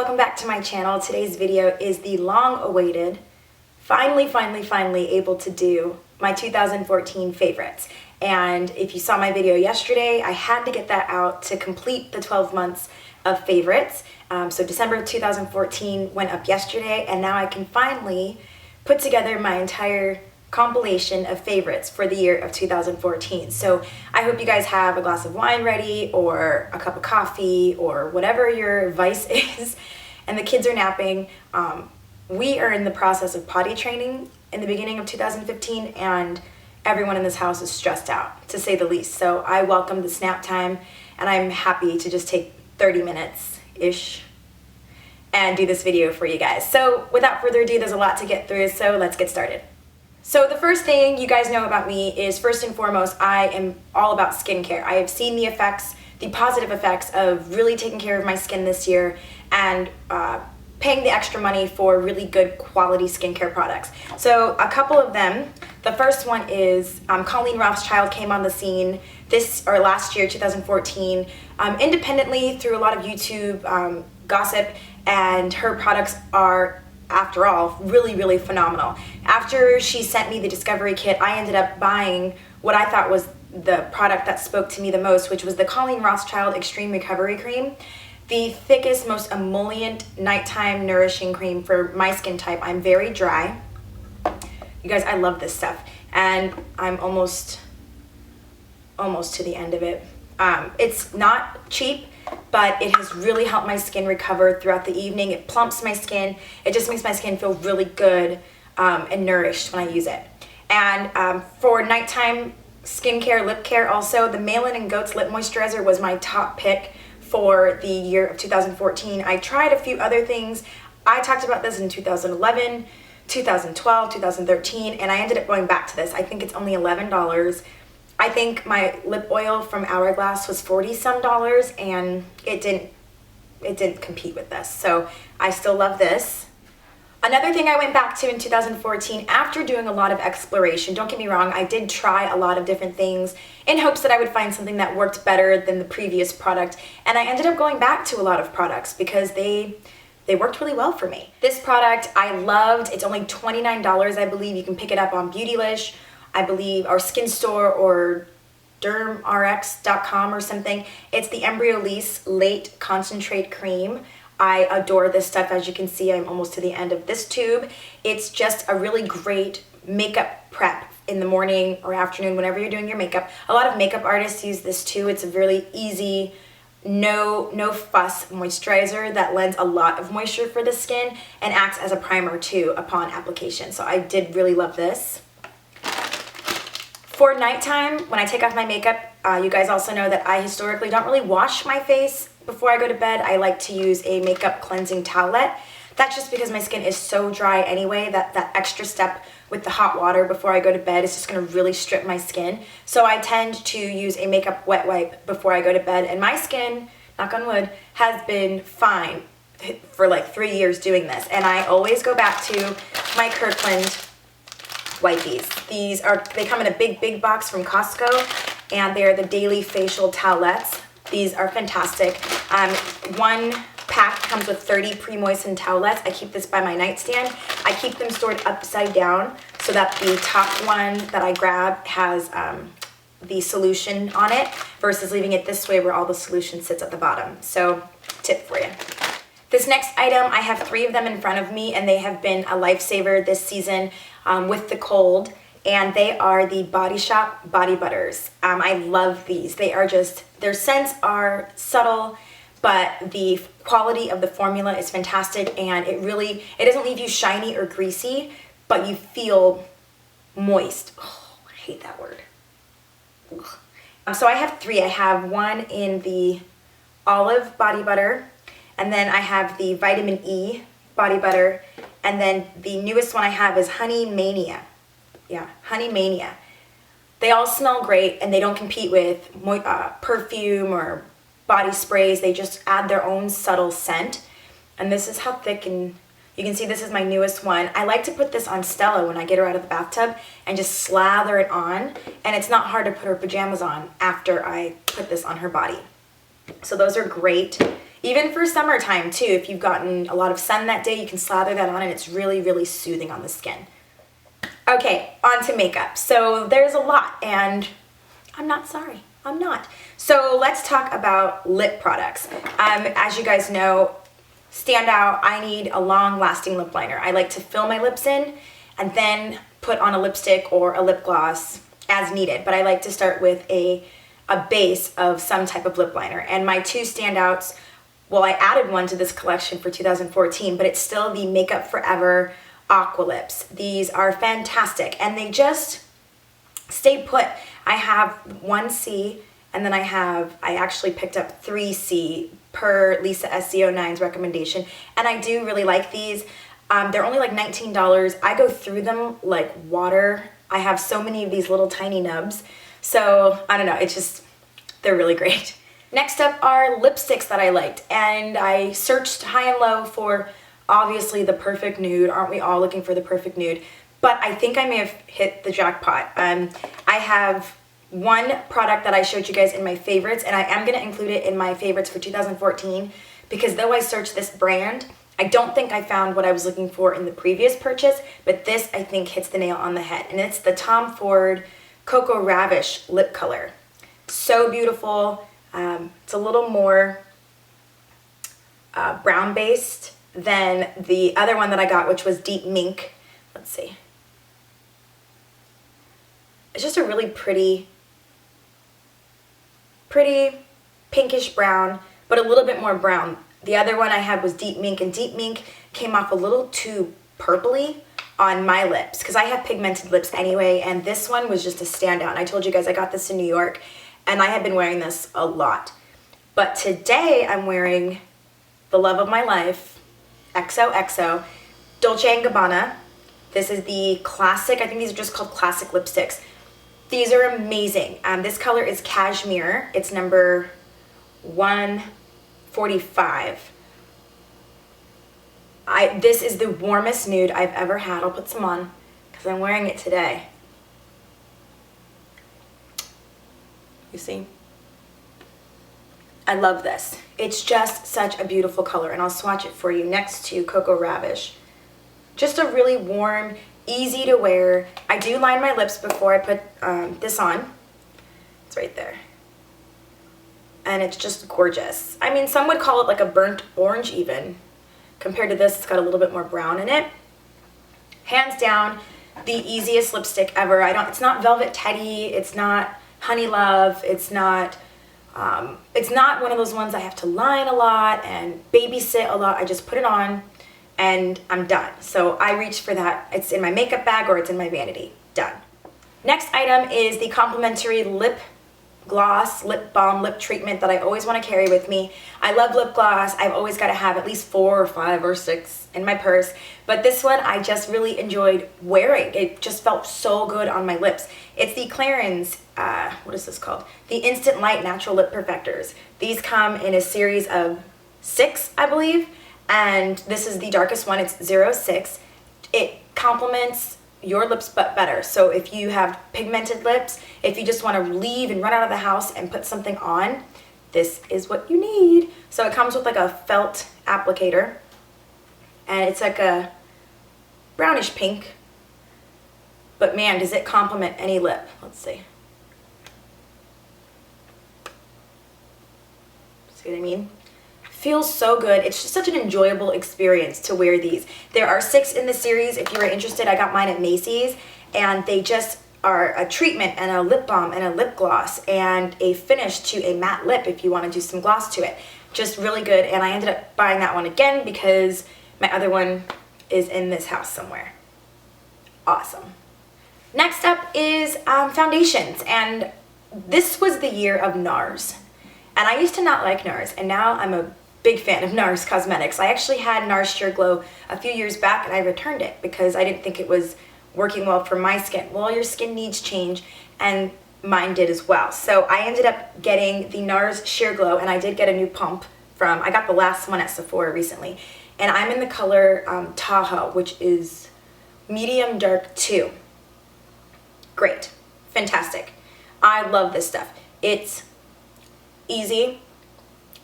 welcome back to my channel. Today's video is the long-awaited, finally able to do my 2014 favorites. And if you saw my video yesterday, I had to get that out to complete the 12 months of favorites. So December 2014 went up yesterday, and now I can finally put together my entire compilation of favorites for the year of 2014. So I hope you guys have a glass of wine ready, or a cup of coffee, or whatever your vice is, and the kids are napping. We are in the process of potty training in the beginning of 2015, and everyone in this house is stressed out, to say the least. So I welcome the snap time, and I'm happy to just take 30 minutes-ish and do this video for you guys. So without further ado, there's a lot to get through, so let's get started. So the first thing you guys know about me is, first and foremost, I am all about skincare. I have seen the effects, the positive effects of really taking care of my skin this year and paying the extra money for really good quality skincare products. So a couple of them. The first one is Colleen Rothschild came on the scene last year, 2014, independently through a lot of YouTube gossip, and her products are, after all, really phenomenal. After she sent me the Discovery Kit, I ended up buying what I thought was the product that spoke to me the most, which was the Colleen Rothschild Extreme Recovery Cream. The thickest, most emollient nighttime nourishing cream for my skin type. I'm very dry. You guys, I love this stuff. And I'm almost to the end of it. It's not cheap, but it has really helped my skin recover throughout the evening. It plumps my skin. It just makes my skin feel really good and nourished when I use it. And for nighttime skincare, lip care also, the Malin & Goats Lip Moisturizer was my top pick for the year of 2014. I tried a few other things. I talked about this in 2011, 2012, 2013, and I ended up going back to this. I think it's only $11. I think my lip oil from Hourglass was $40-some, and it didn't compete with this. So I still love this. Another thing I went back to in 2014 after doing a lot of exploration, don't get me wrong, I did try a lot of different things in hopes that I would find something that worked better than the previous product, and I ended up going back to a lot of products because they worked really well for me. This product I loved. It's only $29, I believe. You can pick it up on Beautylish, I believe, or Skin Store, or dermrx.com or something. It's the Embryolisse Late Concentrate Cream. I adore this stuff. As you can see, I'm almost to the end of this tube. It's just a really great makeup prep in the morning or afternoon, whenever you're doing your makeup. A lot of makeup artists use this too. It's a really easy, no fuss moisturizer that lends a lot of moisture for the skin and acts as a primer too upon application. So I did really love this. For nighttime, when I take off my makeup, you guys also know that I historically don't really wash my face before I go to bed. I like to use a makeup cleansing towelette. That's just because my skin is so dry anyway that that extra step with the hot water before I go to bed is just going to really strip my skin. So I tend to use a makeup wet wipe before I go to bed, and my skin, knock on wood, has been fine for like 3 years doing this. And I always go back to my Kirkland wipies. They come in a big box from Costco, and they're the daily facial towelettes. These are fantastic. One pack comes with 30 pre-moistened towelettes. I keep this by my nightstand. I keep them stored upside down so that the top one that I grab has the solution on it versus leaving it this way where all the solution sits at the bottom. So, tip for you. This next item, I have 3 of them in front of me, and they have been a lifesaver this season with the cold, and they are the Body Shop Body Butters. I love these. Their scents are subtle, but the quality of the formula is fantastic, and it doesn't leave you shiny or greasy, but you feel moist. Oh, I hate that word. So I have 3. I have one in the olive body butter, and then I have the vitamin E body butter, and then the newest one I have is Honey Mania. Yeah, Honey Mania. They all smell great, and they don't compete with perfume or body sprays. They just add their own subtle scent. And this is how thick, and you can see this is my newest one. I like to put this on Stella when I get her out of the bathtub and just slather it on, and it's not hard to put her pajamas on after I put this on her body. So those are great. Even for summertime too, if you've gotten a lot of sun that day, you can slather that on and it's really, really soothing on the skin. Okay, on to makeup. So there's a lot and I'm not sorry, I'm not. So let's talk about lip products. As you guys know, standout, I need a long lasting lip liner. I like to fill my lips in and then put on a lipstick or a lip gloss as needed, but I like to start with a base of some type of lip liner. And my two standouts, well, I added one to this collection for 2014, but it's still the Makeup Forever Aqua Lips. These are fantastic and they just stay put. I have 1C and then I actually picked up 3C per Lisa SC09's recommendation, and I do really like these. They're only like $19. I go through them like water. I have so many of these little tiny nubs. So I don't know, it's just, they're really great. Next up are lipsticks that I liked, and I searched high and low for obviously the perfect nude. Aren't we all looking for the perfect nude? But I think I may have hit the jackpot. I have one product that I showed you guys in my favorites, and I am gonna include it in my favorites for 2014 because though I searched this brand, I don't think I found what I was looking for in the previous purchase, but this I think hits the nail on the head, and it's the Tom Ford Cocoa Ravish lip color. So beautiful. It's a little more brown based than the other one that I got, which was Deep Mink. Let's see. It's just a really pretty pinkish brown, but a little bit more brown. The other one I had was Deep Mink, and Deep Mink came off a little too purpley on my lips because I have pigmented lips anyway, and this one was just a standout. And I told you guys I got this in New York and I have been wearing this a lot. But today I'm wearing the love of my life, XOXO, Dolce & Gabbana. This is the classic, I think these are just called classic lipsticks. These are amazing. This color is Cashmere. It's number 145. This is the warmest nude I've ever had. I'll put some on because I'm wearing it today. You see? I love this. It's just such a beautiful color, and I'll swatch it for you next to Cocoa Ravish. Just a really warm, easy to wear. I do line my lips before I put this on. It's right there. And it's just gorgeous. I mean, some would call it like a burnt orange even. Compared to this, it's got a little bit more brown in it. Hands down, the easiest lipstick ever. It's not Velvet Teddy, it's not Honey Love, it's not one of those ones I have to line a lot and babysit a lot. I just put it on and I'm done. So I reach for that. It's in my makeup bag or it's in my vanity. Done. Next item is the complimentary lip gloss, lip balm, lip treatment that I always want to carry with me. I love lip gloss. I've always got to have at least 4 or 5 or 6 in my purse. But this one I just really enjoyed wearing. It just felt so good on my lips. It's the Clarins, what is this called? The Instant Light Natural Lip Perfectors. These come in a series of 6, I believe. And this is the darkest one. It's 06. It complements your lips but better. So if you have pigmented lips, if you just want to leave and run out of the house and put something on, this is what you need. So it comes with like a felt applicator, and it's like a brownish pink, but man, does it complement any lip. Let's see. See what I mean? Feels so good. It's just such an enjoyable experience to wear these. There are 6 in the series. If you are interested, I got mine at Macy's, and they just are a treatment and a lip balm and a lip gloss and a finish to a matte lip if you want to do some gloss to it. Just really good, and I ended up buying that one again because my other one is in this house somewhere. Awesome. Next up is foundations, and this was the year of NARS. And I used to not like NARS, and now I'm a big fan of NARS Cosmetics. I actually had NARS Sheer Glow a few years back, and I returned it because I didn't think it was working well for my skin. Well, your skin needs change, and mine did as well. So I ended up getting the NARS Sheer Glow, and I did get a new pump I got the last one at Sephora recently. And I'm in the color Tahoe, which is medium dark 2. Great. Fantastic. I love this stuff. It's easy.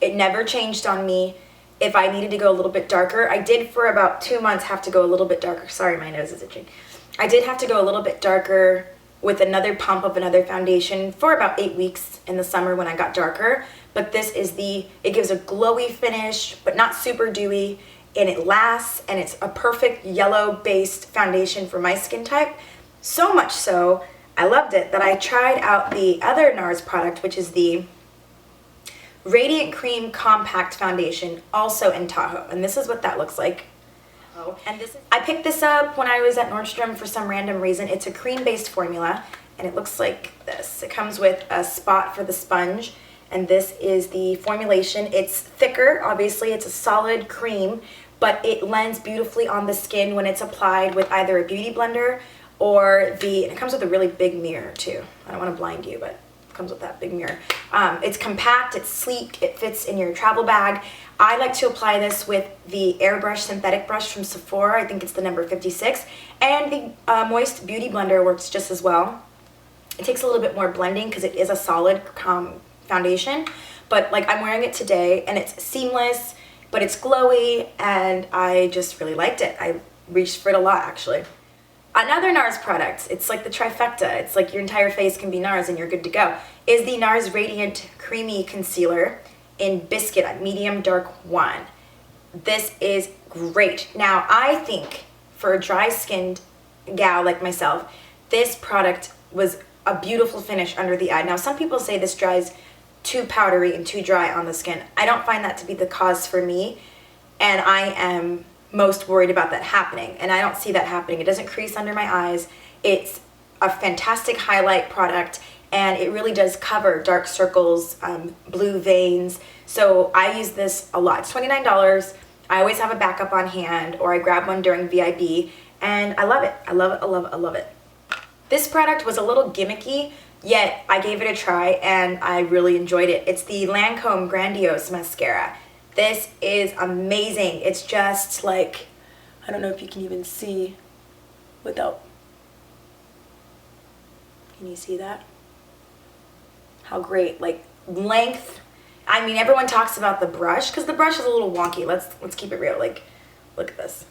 It never changed on me. If I needed to go a little bit darker, I did for about 2 months have to go a little bit darker. Sorry, my nose is itching. I did have to go a little bit darker with another pump of another foundation for about 8 weeks in the summer when I got darker. But this is it gives a glowy finish, but not super dewy, and it lasts, and it's a perfect yellow-based foundation for my skin type. So much so, I loved it that I tried out the other NARS product, which is the Radiant Cream Compact Foundation, also in Tahoe. And this is what that looks like. And I picked this up when I was at Nordstrom for some random reason. It's a cream-based formula, and it looks like this. It comes with a spot for the sponge, and this is the formulation. It's thicker, obviously. It's a solid cream, but it blends beautifully on the skin when it's applied with either a beauty blender or and it comes with a really big mirror too. I don't want to blind you, but it comes with that big mirror. It's compact, it's sleek, it fits in your travel bag. I like to apply this with the Airbrush synthetic brush from Sephora. I think it's the number 56. And the Moist Beauty Blender works just as well. It takes a little bit more blending because it is a solid foundation. But like I'm wearing it today and it's seamless, but it's glowy, and I just really liked it. I reached for it a lot, actually. Another NARS product, it's like the trifecta, it's like your entire face can be NARS and you're good to go, is the NARS Radiant Creamy Concealer in Biscuit Medium Dark 1. This is great. Now, I think for a dry-skinned gal like myself, this product was a beautiful finish under the eye. Now, some people say this dries too powdery and too dry on the skin. I don't find that to be the cause for me, and I am most worried about that happening, and I don't see that happening. It doesn't crease under my eyes. It's a fantastic highlight product, and it really does cover dark circles, blue veins. So I use this a lot. It's $29. I always have a backup on hand, or I grab one during VIB, and I love it. I love it, I love it, I love it. This product was a little gimmicky, yet I gave it a try, and I really enjoyed it. It's the Lancome Grandiose Mascara. This is amazing. It's just like, I don't know if you can even see without, can you see that? How great, like length. I mean, everyone talks about the brush because the brush is a little wonky. Let's keep it real. Like, look at this.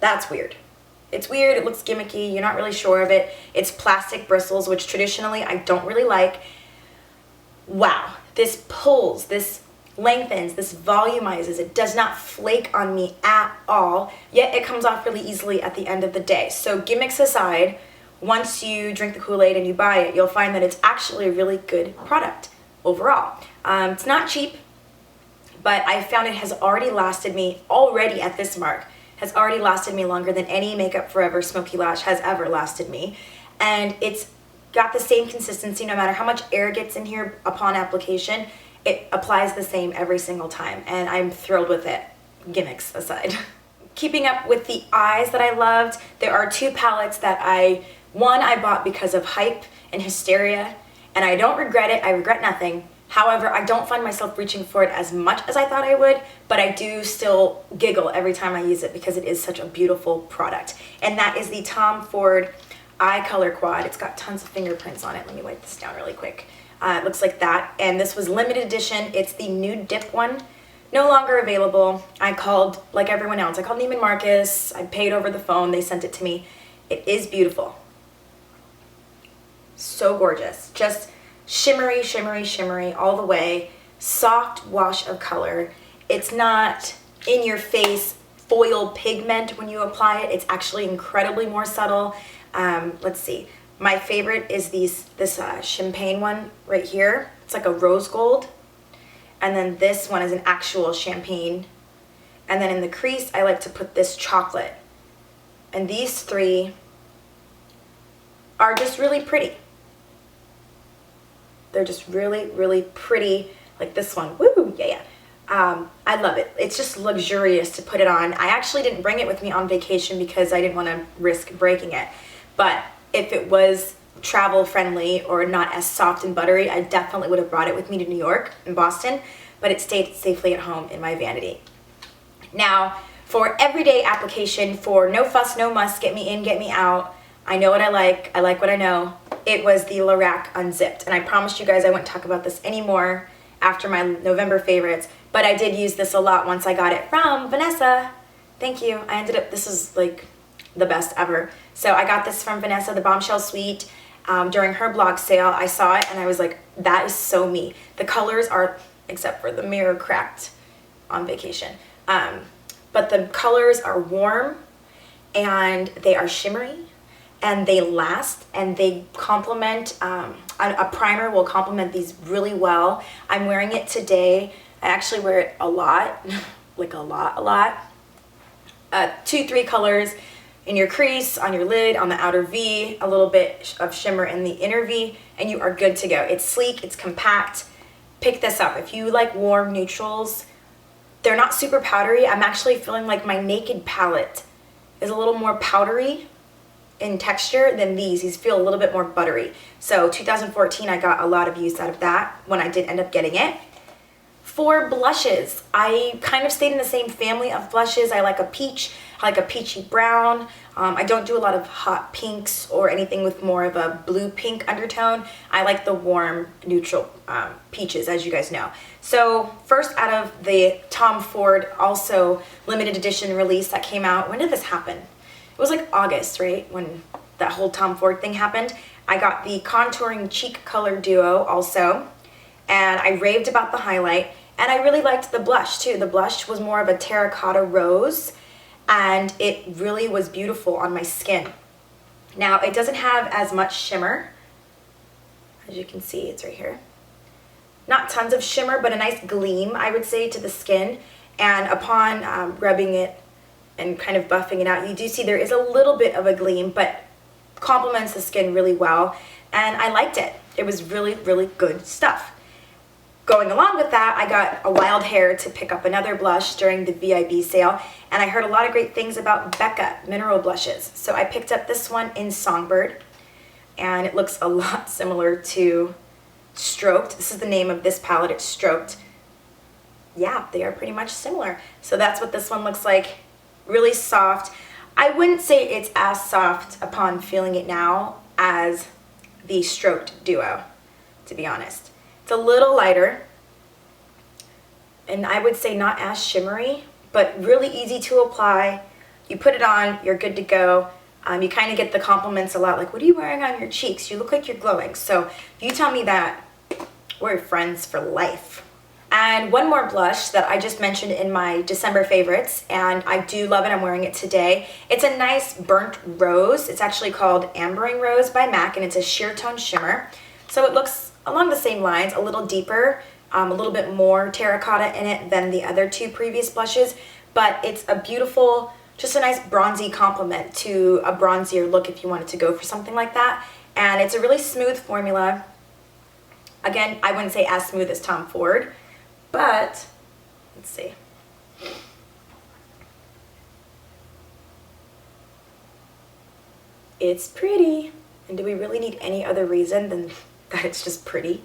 That's weird. It's weird, it looks gimmicky, you're not really sure of it. It's plastic bristles, which traditionally I don't really like. Wow, this pulls, this lengthens, this volumizes. It does not flake on me at all, yet it comes off really easily at the end of the day. So gimmicks aside, once you drink the Kool-Aid and you buy it, you'll find that it's actually a really good product overall. It's not cheap, but I found it has already lasted me, already at this mark, has already lasted me longer than any Makeup Forever Smoky Lash has ever lasted me. And it's got the same consistency no matter how much air gets in here upon application. It applies the same every single time, and I'm thrilled with it, gimmicks aside. Keeping up with the eyes that I loved, there are two palettes that one I bought because of hype and hysteria, and I don't regret it, I regret nothing. However, I don't find myself reaching for it as much as I thought I would, but I do still giggle every time I use it because it is such a beautiful product. And that is the Tom Ford Eye Color Quad. It's got tons of fingerprints on it. Let me wipe this down really quick. It looks like that, and this was limited edition. It's the nude dip one. No longer available. I called, like everyone else, I called Neiman Marcus, I paid over the phone, they sent it to me. It is beautiful. So gorgeous. Just shimmery, shimmery, shimmery all the way. Soft wash of color. It's not in your face foil pigment when you apply it. It's actually incredibly more subtle. Let's see. My favorite is this champagne one right here. It's like a rose gold. And then this one is an actual champagne. And then in the crease, I like to put this chocolate. And these three are just really pretty. They're just really, really pretty. Like this one. Woo! Yeah, yeah. I love it. It's just luxurious to put it on. I actually didn't bring it with me on vacation because I didn't want to risk breaking it. But if it was travel friendly or not as soft and buttery, I definitely would have brought it with me to New York and Boston, but it stayed safely at home in my vanity. Now, for everyday application, for no fuss, no muss, get me in, get me out, I know what I like what I know, it was the Lorac Unzipped. And I promised you guys I wouldn't talk about this anymore after my November favorites, but I did use this a lot once I got it from Vanessa. Thank you. This is like the best ever. So I got this from Vanessa, the Bombshell Suite, during her blog sale. I saw it and I was like, that is so me. The colors are, except for the mirror cracked on vacation, but the colors are warm and they are shimmery and they last and they complement, a primer will complement these really well. I'm wearing it today. I actually wear it a lot, like a lot. 2-3 colors in your crease, on your lid, on the outer V, a little bit of shimmer in the inner V, and you are good to go. It's sleek, it's compact. Pick this up. If you like warm neutrals, they're not super powdery. I'm actually feeling like my Naked palette is a little more powdery in texture than these. These feel a little bit more buttery. So 2014, I got a lot of use out of that when I did end up getting it. For blushes, I kind of stayed in the same family of blushes. I like a peach, I like a peachy brown. I don't do a lot of hot pinks or anything with more of a blue pink undertone. I like the warm neutral peaches, as you guys know. So first out of the Tom Ford also limited edition release that came out, when did this happen? It was like August, right? When that whole Tom Ford thing happened. I got the Contouring Cheek Color Duo also, and I raved about the highlight, and I really liked the blush too. The blush was more of a terracotta rose, and it really was beautiful on my skin. Now, it doesn't have as much shimmer. As you can see, it's right here. Not tons of shimmer, but a nice gleam, I would say, to the skin. And upon rubbing it and kind of buffing it out, you do see there is a little bit of a gleam, but complements the skin really well. And I liked it. It was really, really good stuff. Going along with that, I got a Wild Hair to pick up another blush during the VIB sale, and I heard a lot of great things about Becca mineral blushes. So I picked up this one in Songbird, and it looks a lot similar to Stroked. This is the name of this palette, it's Stroked. Yeah, they are pretty much similar. So that's what this one looks like. Really soft. I wouldn't say it's as soft upon feeling it now as the Stroked Duo, to be honest. It's a little lighter, and I would say not as shimmery, but really easy to apply. You put it on, you're good to go. You kind of get the compliments a lot, like, what are you wearing on your cheeks? You look like you're glowing. So if you tell me that, we're friends for life. And one more blush that I just mentioned in my December favorites, and I do love it. I'm wearing it today. It's a nice burnt rose. It's actually called Ambering Rose by MAC, and it's a sheer tone shimmer. So it looks along the same lines, a little deeper, a little bit more terracotta in it than the other two previous blushes, but it's a beautiful, just a nice bronzy complement to a bronzier look if you wanted to go for something like that. And it's a really smooth formula. Again, I wouldn't say as smooth as Tom Ford, but let's see. It's pretty. And do we really need any other reason than that it's just pretty?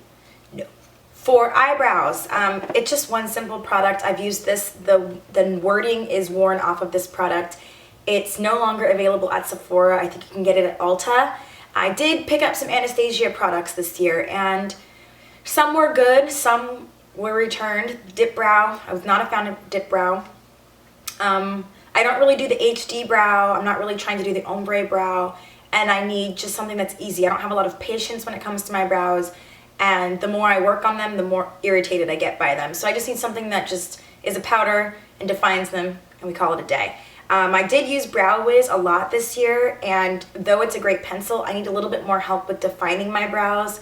No. For eyebrows, it's just one simple product. I've used this. The wording is worn off of this product. It's no longer available at Sephora. I think you can get it at Ulta. I did pick up some Anastasia products this year, and some were good, some were returned. Dip Brow, I was not a fan of Dip Brow. I don't really do the HD brow. I'm not really trying to do the ombre brow, and I need just something that's easy. I don't have a lot of patience when it comes to my brows, and the more I work on them, the more irritated I get by them. So I just need something that just is a powder and defines them, and we call it a day. I did use Brow Wiz a lot this year, and though it's a great pencil, I need a little bit more help with defining my brows,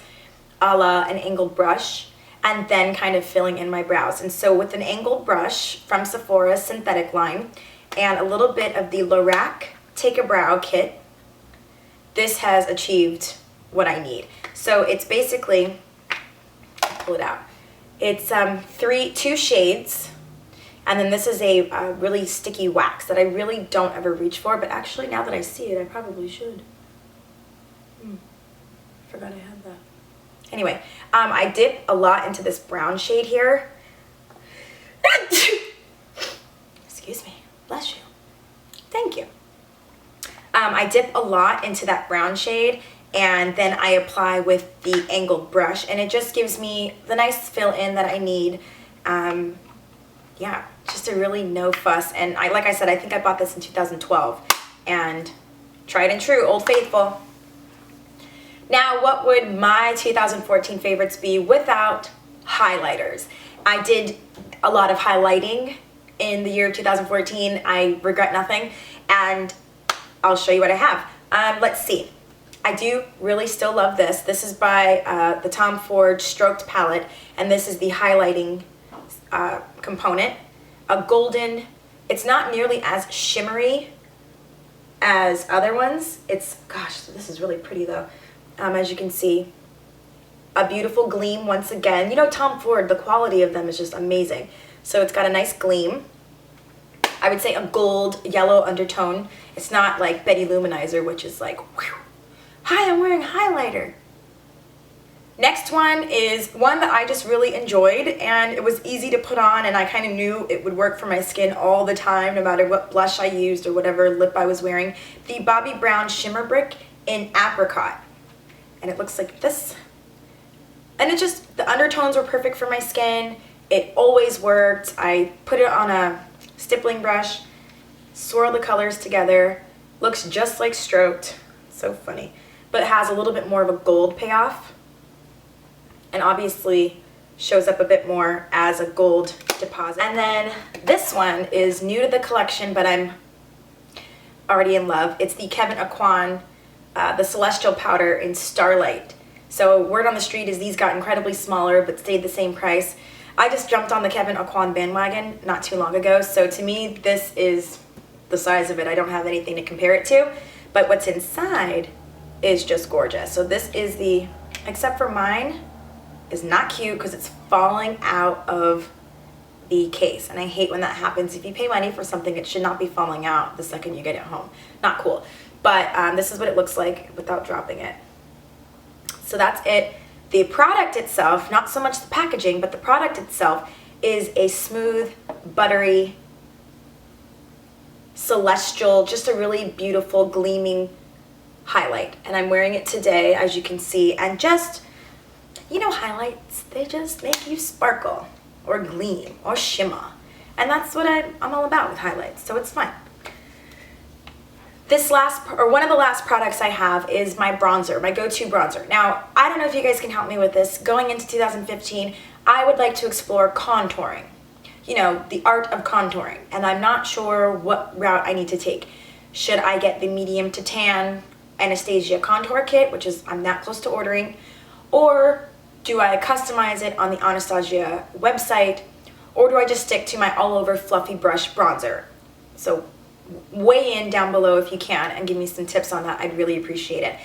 a la an angled brush, and then kind of filling in my brows. And so with an angled brush from Sephora's synthetic line, and a little bit of the Lorac Take a Brow Kit, this has achieved what I need. So it's basically, pull it out, it's two shades, and then this is a really sticky wax that I really don't ever reach for, but actually now that I see it, I probably should. Forgot I had that. Anyway, I dip a lot into this brown shade here. Excuse me, bless you. Thank you. I dip a lot into that brown shade, and then I apply with the angled brush, and it just gives me the nice fill in that I need. Yeah, just a really no fuss. And like I said, I think I bought this in 2012, and tried and true, Old Faithful. Now, what would my 2014 favorites be without highlighters? I did a lot of highlighting in the year of 2014. I regret nothing, and I'll show you what I have. Let's see. I do really still love this. This is by the Tom Ford Stroked palette, and this is the highlighting component. A golden, it's not nearly as shimmery as other ones. It's, gosh, this is really pretty though. As you can see, a beautiful gleam once again. You know, Tom Ford, the quality of them is just amazing. So it's got a nice gleam. I would say a gold yellow undertone. It's not like Betty Luminizer, which is like, whew, hi, I'm wearing highlighter. Next one is one that I just really enjoyed, and it was easy to put on, and I kind of knew it would work for my skin all the time, no matter what blush I used or whatever lip I was wearing. The Bobbi Brown Shimmer Brick in Apricot. And it looks like this. And it just, the undertones were perfect for my skin. It always worked. I put it on a stippling brush, swirl the colors together. Looks just like Stroked. So funny. But it has a little bit more of a gold payoff. And obviously shows up a bit more as a gold deposit. And then this one is new to the collection, but I'm already in love. It's the Kevyn Aucoin, the Celestial Powder in Starlight. So word on the street is these got incredibly smaller but stayed the same price. I just jumped on the Kevyn Aucoin bandwagon not too long ago, so to me this is the size of it. I don't have anything to compare it to, but what's inside is just gorgeous. So this is the, except for mine, is not cute because it's falling out of the case, and I hate when that happens. If you pay money for something, it should not be falling out the second you get it home. Not cool. But this is what it looks like without dropping it. So that's it. The product itself, not so much the packaging, but the product itself is a smooth, buttery, celestial, just a really beautiful, gleaming highlight. And I'm wearing it today, as you can see, and just, you know, highlights, they just make you sparkle or gleam or shimmer. And that's what I'm all about with highlights, so it's fun. This one of the last products I have is my bronzer, my go-to bronzer. Now, I don't know if you guys can help me with this. Going into 2015, I would like to explore contouring. You know, the art of contouring. And I'm not sure what route I need to take. Should I get the medium to tan Anastasia contour kit, which is, I'm that close to ordering, or do I customize it on the Anastasia website, or do I just stick to my all-over fluffy brush bronzer? So weigh in down below if you can and give me some tips on that. I'd really appreciate it.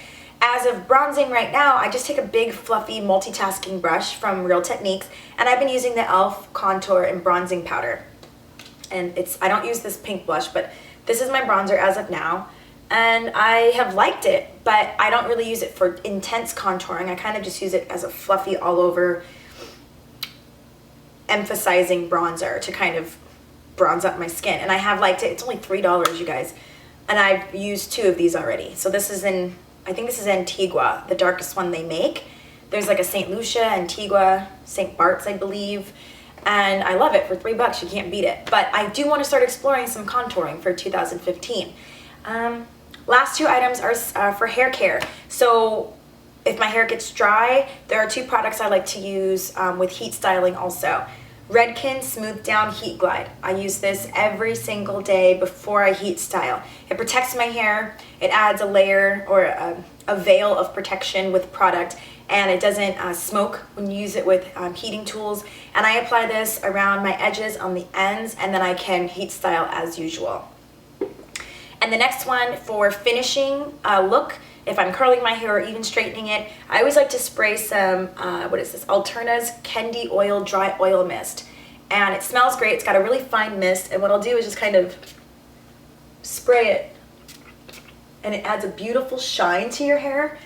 As of bronzing right now, I just take a big fluffy multitasking brush from Real Techniques, and I've been using the e.l.f. contour and bronzing powder. And I don't use this pink blush, but this is my bronzer as of now, and I have liked it, but I don't really use it for intense contouring. I kind of just use it as a fluffy all over emphasizing bronzer to kind of bronze up my skin, and I have liked it. It's only $3, you guys, and I've used 2 of these already. So this is in, I think this is Antigua, the darkest one they make. There's like a St. Lucia, Antigua, St. Bart's, I believe, and I love it. For $3, you can't beat it. But I do want to start exploring some contouring for 2015. Last 2 items are for hair care. So if my hair gets dry, there are 2 products I like to use with heat styling also. Redken Smooth Down Heat Glide. I use this every single day before I heat style. It protects my hair, it adds a layer or a veil of protection with product, and it doesn't smoke when you use it with heating tools. And I apply this around my edges on the ends, and then I can heat style as usual. And the next one for finishing look, if I'm curling my hair or even straightening it, I always like to spray some, what is this, Alterna's Kendi Oil Dry Oil Mist. And it smells great, it's got a really fine mist, and what I'll do is just kind of spray it, and it adds a beautiful shine to your hair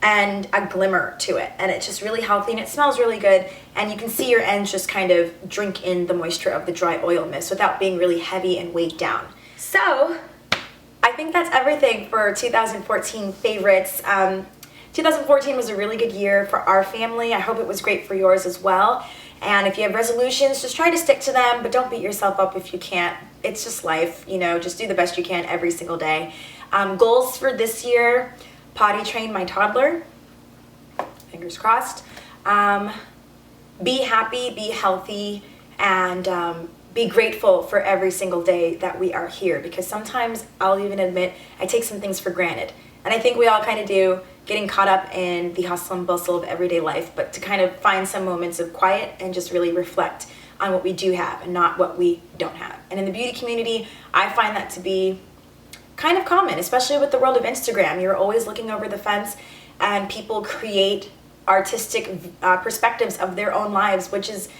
and a glimmer to it. And it's just really healthy, and it smells really good, and you can see your ends just kind of drink in the moisture of the dry oil mist without being really heavy and weighed down. So I think that's everything for 2014 favorites. 2014 was a really good year for our family. I hope it was great for yours as well. And if you have resolutions, just try to stick to them, but don't beat yourself up if you can't. It's just life, you know, just do the best you can every single day. Goals for this year: potty train my toddler, fingers crossed. Be happy, be healthy, and be grateful for every single day that we are here, because sometimes I'll even admit I take some things for granted. And I think we all kind of do, getting caught up in the hustle and bustle of everyday life, but to kind of find some moments of quiet and just really reflect on what we do have and not what we don't have. And in the beauty community, I find that to be kind of common, especially with the world of Instagram. You're always looking over the fence and people create artistic perspectives of their own lives, which is,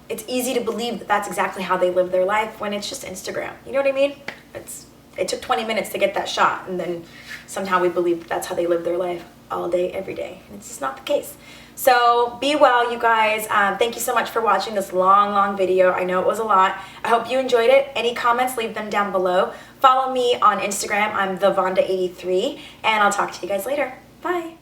it's easy to believe that that's exactly how they live their life when it's just Instagram. You know what I mean? It took 20 minutes to get that shot, and then somehow we believe that that's how they live their life all day, every day. And it's just not the case. So be well, you guys. Thank you so much for watching this long video. I know it was a lot. I hope you enjoyed it. Any comments, leave them down below. Follow me on Instagram. I'm thevonda83, and I'll talk to you guys later. Bye.